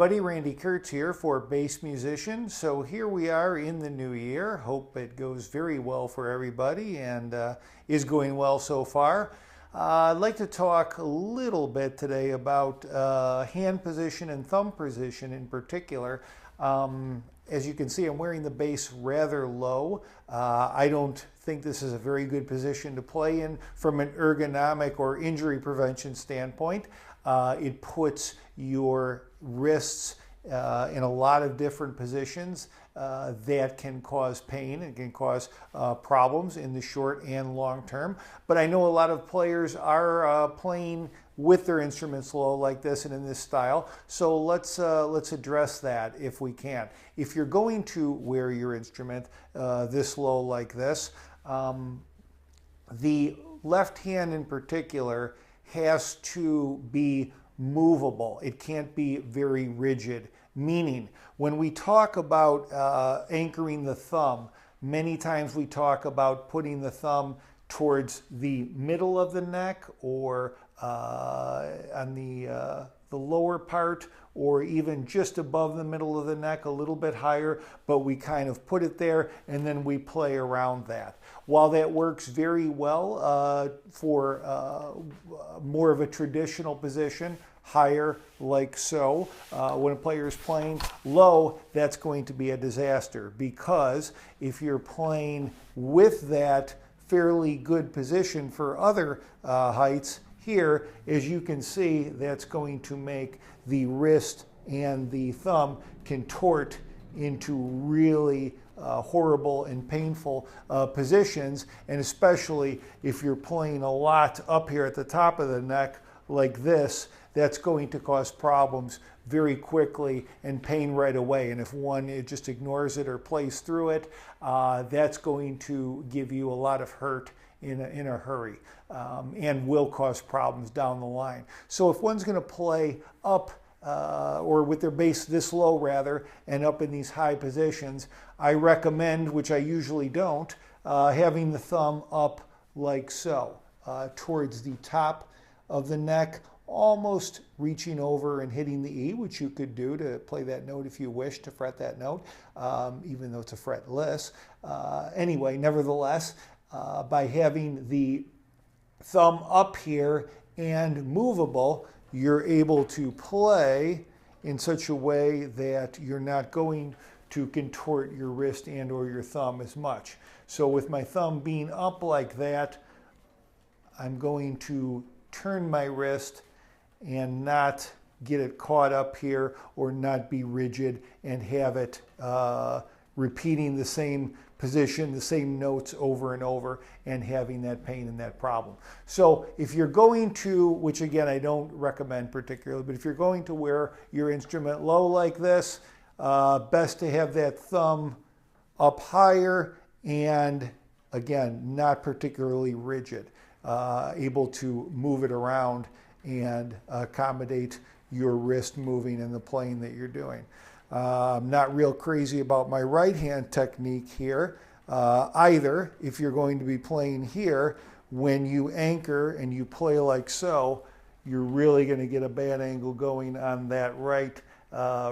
everybody, Randy Kertz here for Bass Musician. So here we are in the new year. Hope it goes very well for everybody and is going well so far. I'd like to talk a little bit today about hand position and thumb position in particular. As you can see, I'm wearing the bass rather low. I don't think this is a very good position to play in from an ergonomic or injury prevention standpoint. It puts your wrists in a lot of different positions that can cause pain and can cause problems in the short and long term. But I know a lot of players are playing with their instruments low like this and in this style. So let's address that if we can. If you're going to wear your instrument this low like this, the left hand in particular has to be movable. It can't be very rigid. Meaning, when we talk about anchoring the thumb, many times we talk about putting the thumb towards the middle of the neck or on the lower part, or even just above the middle of the neck, a little bit higher, but we kind of put it there and then we play around that. While that works very well for more of a traditional position, higher like so, when a player is playing low, that's going to be a disaster, because if you're playing with that fairly good position for other heights, here, as you can see, that's going to make the wrist and the thumb contort into really horrible and painful positions, and especially if you're playing a lot up here at the top of the neck like this, that's going to cause problems very quickly and pain right away. And if one just ignores it or plays through it, that's going to give you a lot of hurt in a hurry, and will cause problems down the line. So if one's going to play up or with their bass this low rather, and up in these high positions, I recommend, which I usually don't, having the thumb up like so, towards the top of the neck, almost reaching over and hitting the E, which you could do to play that note if you wish to fret that note, even though it's a fretless. Anyway, nevertheless, by having the thumb up here and movable, you're able to play in such a way that you're not going to contort your wrist and or your thumb as much. So with my thumb being up like that, I'm going to turn my wrist and not get it caught up here, or not be rigid and have it repeating the same position, the same notes over and over, and having that pain and that problem. So if you're going to, which again I don't recommend particularly, but if you're going to wear your instrument low like this, best to have that thumb up higher and again not particularly rigid, able to move it around and accommodate your wrist moving in the playing that you're doing. I'm not real crazy about my right hand technique here either. If you're going to be playing here, when you anchor and you play like so, you're really going to get a bad angle going on that right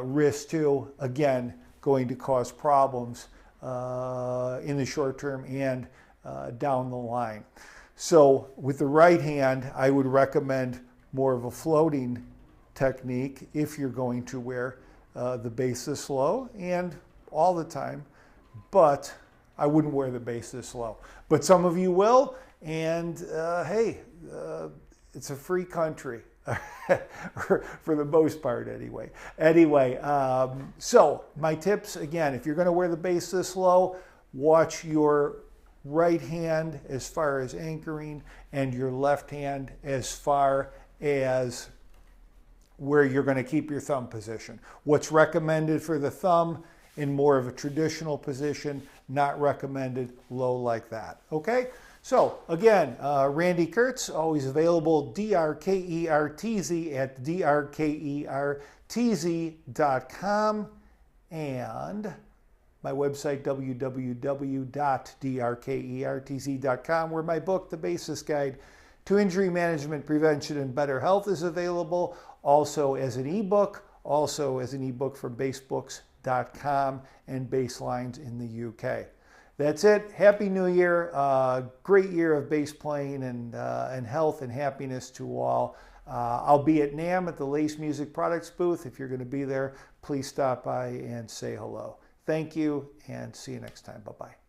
wrist too. Again, going to cause problems in the short term and down the line. So with the right hand, I would recommend more of a floating technique if you're going to wear the bass this low and all the time, but I wouldn't wear the bass this low. But some of you will, and hey, it's a free country for the most part anyway. So my tips, again, if you're going to wear the bass this low, watch your right hand as far as anchoring and your left hand as far as where you're going to keep your thumb position. What's recommended for the thumb in more of a traditional position, not recommended low like that. Okay? So again, Randy Kertz, always available, DRKERTZ at drkertz.com, and my website, www.drkertz.com, where my book, The Bassist Guide to Injury Management, Prevention, and Better Health is available, also as an ebook, also as an ebook from basebooks.com and Baselines in the UK. That's it. Happy New Year. Great year of bass playing and health and happiness to all. I'll be at NAMM at the Lace Music Products booth. If you're going to be there, please stop by and say hello. Thank you, and see you next time. Bye-bye.